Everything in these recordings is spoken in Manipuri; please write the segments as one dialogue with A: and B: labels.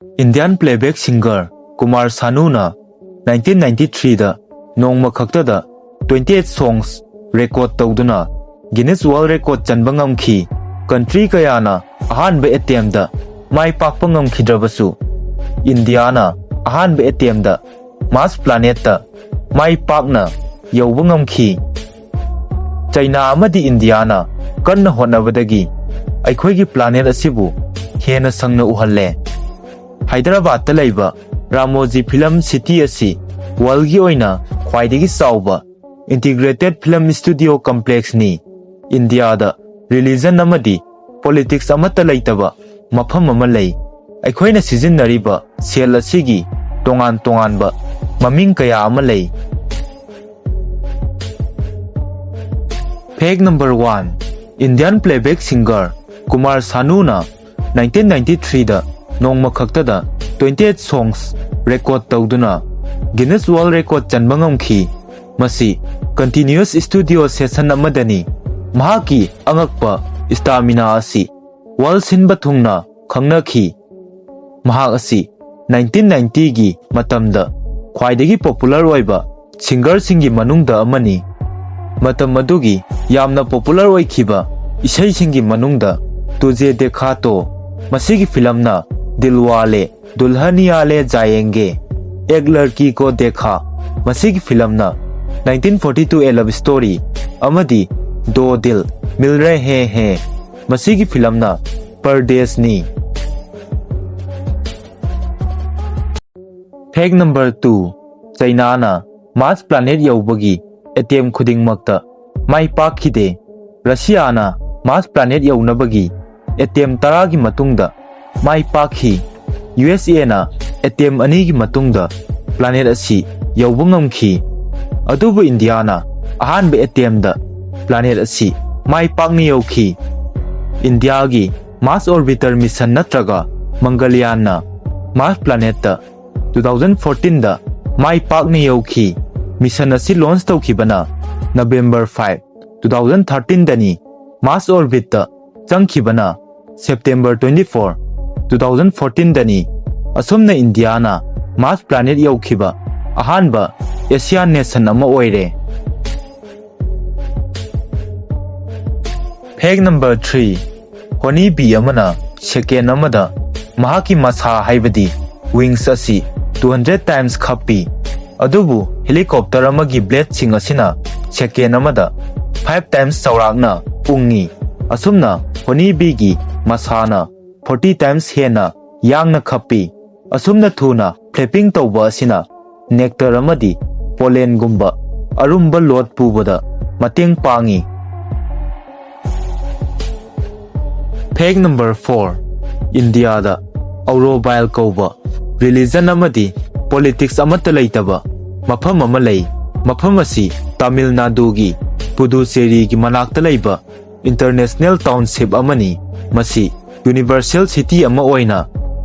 A: Indian playback singer Kumar Sanuna 1993 da nongma khakta da 28 songs record tawduna Guinness World Record chanba ngamkhi country kayana ahanba attempt da mai pakpa ngamkhidrabasu India na ahanba attempt da Mars planet da mai pakna yauba ngamkhi China amadi India na kanna honabadagi aikhoigi planet asibu hena sangna uhalle Hyderabad ta laiba Ramoji Film City asi world gi oina khwaidagi sauba integrated film studio complex ni India da religion amadi politics amata laitaba mafam ama lei aikhoina sijinnariba sel asigi tongan ba maming kaya ama lei Fact number 1 Indian playback singer Kumar Sanuna 1993 da nongma khakta da 28 songs record tawduna Guinness World Record chanba ngamkhi masi continuous studio session amadani mahaki angakpa stamina asi world sinba thungna khangnakhi mahak asi 1990 gi matamda khwaidagi popular oiba singer singi manungda amani matam madugi yamna popular oikhiba isai singi manungda tuje dekha to masigi filmna Dilwale Dulhaniya le jayenge Ek ladki ko dekha masigi filmna 1942 a love story amadi Do dil mil rahe hain masigi filmna Pardes ni Fact number 2 China na Mars planet yaubagi attempt khudingmakta mai pakhide Russia na Mars planet yaunabagi attempt 10 gi matungda mai pakhi USA na attempt ani gi matungda planet asi yauba ngamkhi adubu India na ahanba attempt da planet asi mai pakni yaukhi India gi Mars orbiter mission natraga Mangalyaan na Mars planet da 2014 da mai pakni yaukhi mission asi launch tawkhibana November 5 2013 dani Mars orbit da changkhibana September 24 2014 dani asumna India na Mars planet yaukhiba ahanba Asian nation ama oire Fact number 3 Honey bee amana second amada mahaki masa haibadi wings asi 200 times khappi adubu helicopter amagi blade sing asina second amada 5 times saurakna pungi asumna honey bee gi masana 40 times hena Yangna Khappi asumna thuna flapping tawba asina nectar amadi pollen gumba arumba lot pubada mateng pangi Fact number 4 India da Aurobil kauba religion amadi politics amata laitaba mafam ama lei mafam asi Tamil Nadu gi Puducherry gi manakta laiba international township amani masi Universal City ama oina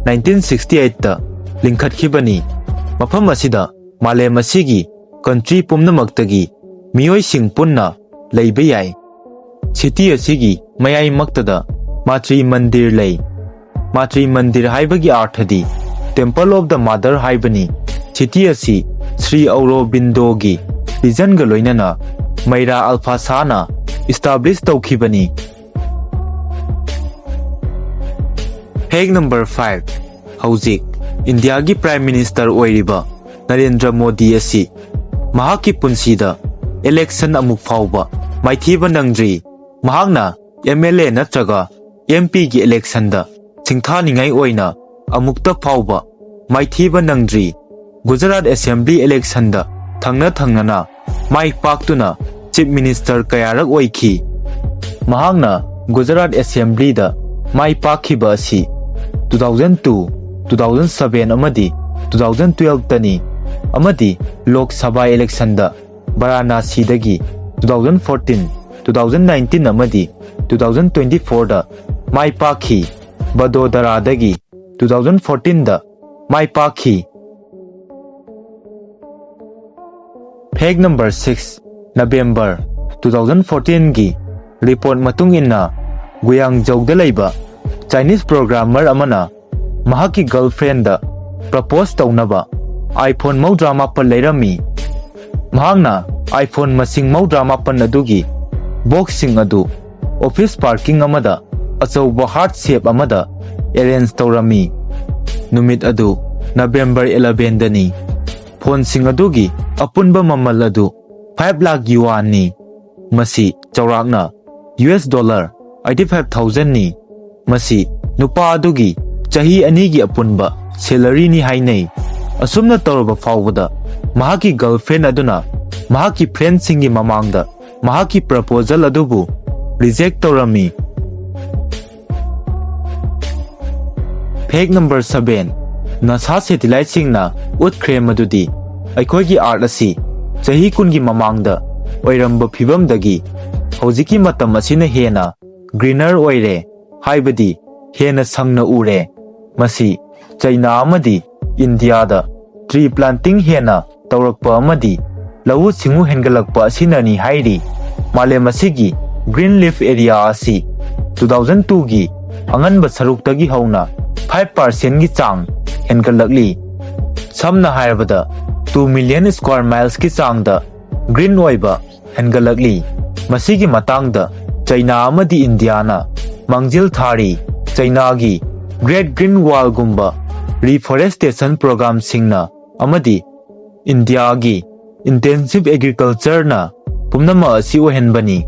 A: 1968 da linkhatkibani mafam asida malem asigi country pumnamaktagi miyoi sing punna leiba yai city asigi mayai maktada Matri Mandir lei Matri Mandir haibagi arthadi Temple of the Mother haibani city asi Sri Aurobindo gi vision ga loinana Maira Alpha Sana establish tawkhibani Fact number 5 Hauzik India gi Prime Minister oiriba Narendra Modi asi mahaki punsida election amuk fauba maithiba nangdri mahakna MLA natraga MP gi election da singthaningai oina amukta fauba maithiba nangdri Gujarat Assembly election da thangnana mai paktuna Chief Minister kayarak oikhi mahakna Gujarat Assembly da mai pakhiba asi 2002 2007 amadi 2012 tani amadi Lok Sabha election da Varanasi dagi 2014 2019 amadi 2024 da mai pakhi Vadodara dagi 2014 da mai pakhi Fact number 6 November 2014 gi report matung inna Guangzhou da laiba Chinese programmer amana mahaki girlfriend da propose taunaba iPhone maudra mapan leirami. Mahangna iPhone masing maudra mapan adugi boxing adu office parking amada achauba heart shape amada arrange taurami. Numit adu November 11 dani. Phone sing adugi apunba mamal adu 5 lakh yuan ni. Masi chaurakna US dollar 85,000 ni. Masi nupa adugi chahi anigi apunba salary ni hainai. Asumna tauraba fawbada mahaki girlfriend aduna mahaki friend singi mamangda mahaki proposal adubu reject taurami. Fake number 7. NASA satellite singna utkhre madudi aikhoigi art asi chahi kungi mamangda oiramba phibamdagi hojiki matam asina hena greener oire haibadi hena sangna ure. Masi China amadi India da tree planting hena taurakpa amadi lau singu hengalakpa asinani hairi. Malem asigi green leaf area asi 2002 gi anganba saruktagi hauna 5% gi chang hengalakli. Samna hairabada 2 million square miles ki chang da green oiba hengalakli. Masigi matangda China amadi India na mangjil thari China gi Great Green Wall gumba reforestation program singna amadi India gi intensive agriculture na pumnama asi ohenbani.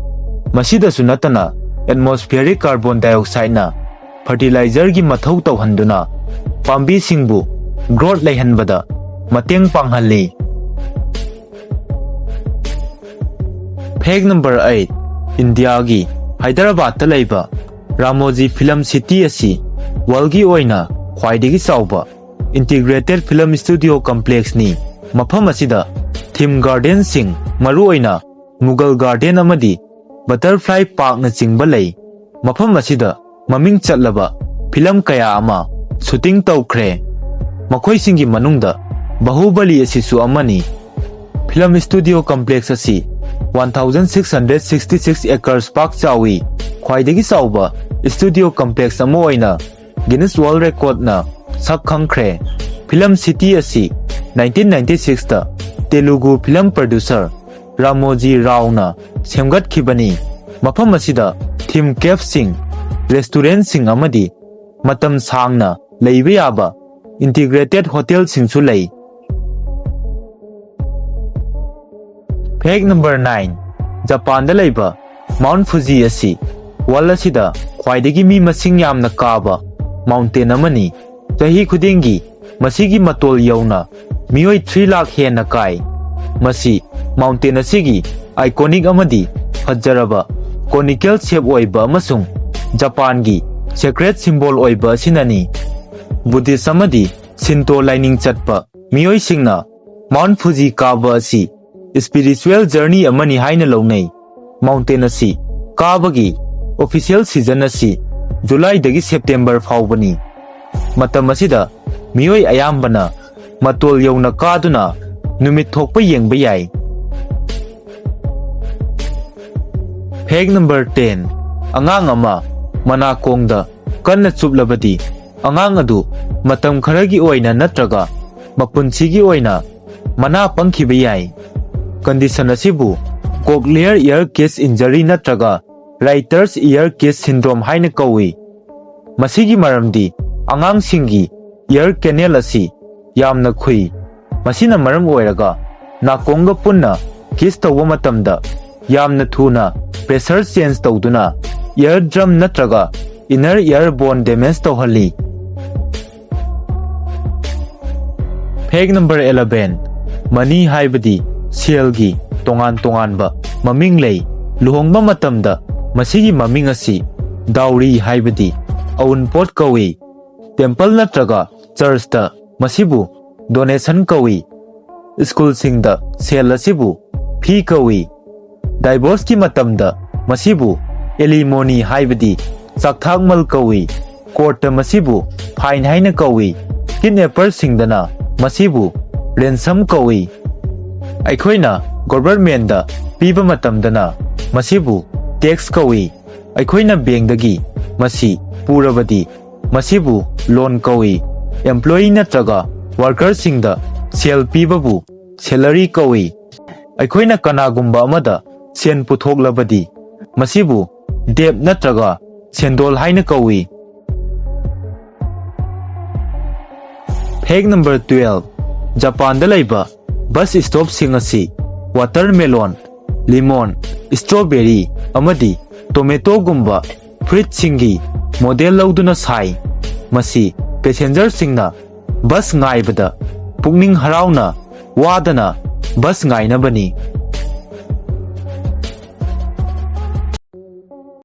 A: Masida sunatana atmospheric carbon dioxide na fertilizer gi mathau tauhanduna pambi singbu growth leihanbada mateng panghalli. Fake number 8. India gi Hyderabad ta leiba Ramoji Film City asi world gi oina khwaidagi chawba integrated film studio complex ni. Mafam asida theme garden sing maru oina Mughal garden amadi butterfly park na chingba lei. Mafam asida maming chatlaba film kaya ama shooting tawkhre. Makhoi singi manungda Bahubali asisu amani. Film studio complex asi 1666 acres park chawi khwaidagi chawba studio complex ama oina Guinness World Record na sak khangkhre. Film City asi 1996 ta Telugu film producer Ramoji Rao na semgat khibani. Mafam asida theme cafe sing restaurant sing amadi matam sangna leiba yaba integrated hotel sing su lei. Fake number 9. Japan da leiba Mount Fuji asi wall asida khwaidagi mi masing yamna kaba mountain amani. Chahi khudingi masigi matol yauna mioi 3 lakh hena kai. Masi mountain asigi iconic amadi fajaraba conical shape oiba amasung Japan gi sacred symbol oiba sinani. Buddhist amadi Shinto lining chatpa mioi singna Mount Fuji kaba asi spiritual journey amani haina launai. Mountain asi kabagi official season asi July dagi September fawbani. Matam asida mioi ayambana matol yauna kaduna numit thokpa yengba yai. Fake number 10. Angang ama manakongda kanna chuplabadi angang adu matam kharagi oina natraga mapunsigi oina mana pangkhiba yai. Condition asibu cochlear ear case injury natraga writer's ear case syndrome haina kawi. Masigi maramdi angang singi ear canal asi yamna khui. Masina maram oiraga nakonga punna kiss tawba matamda yamna thuna pressure change tawduna ear drum natraga inner ear bone damage tawhali. Fake number 11. Money haibadi selgi tongan tonganba maming lei. Luhongba matamda masigi maming asi dowry haibadi aunpot kawi. Temple natraga church ta masibu donation kawi. School singda sel asibu fee kawi. Divorce ki matamda masibu alimony haibadi chakthakmal kawi. Court ta masibu fine haina kawi. Kidnapper singdana masibu ransom kawi. Aikhoina government da piba matamdana masibu tax kawi. Aikhoina bank dagi masi purabadi masibu loan kawi. Employee natraga workersingda sel pibabu salary kawi. Aikoina kanagumba amada sen puthoklabadi masibu debt natraga sendol haina kawi. Hack number 12. Japan da laiba bus stop singasi watermelon, lemon, strawberry, amadi tomato gumba fruit singi model lauduna sai. Masi passenger singna bus ngai bada pukning harauna wadana bus ngai na bani.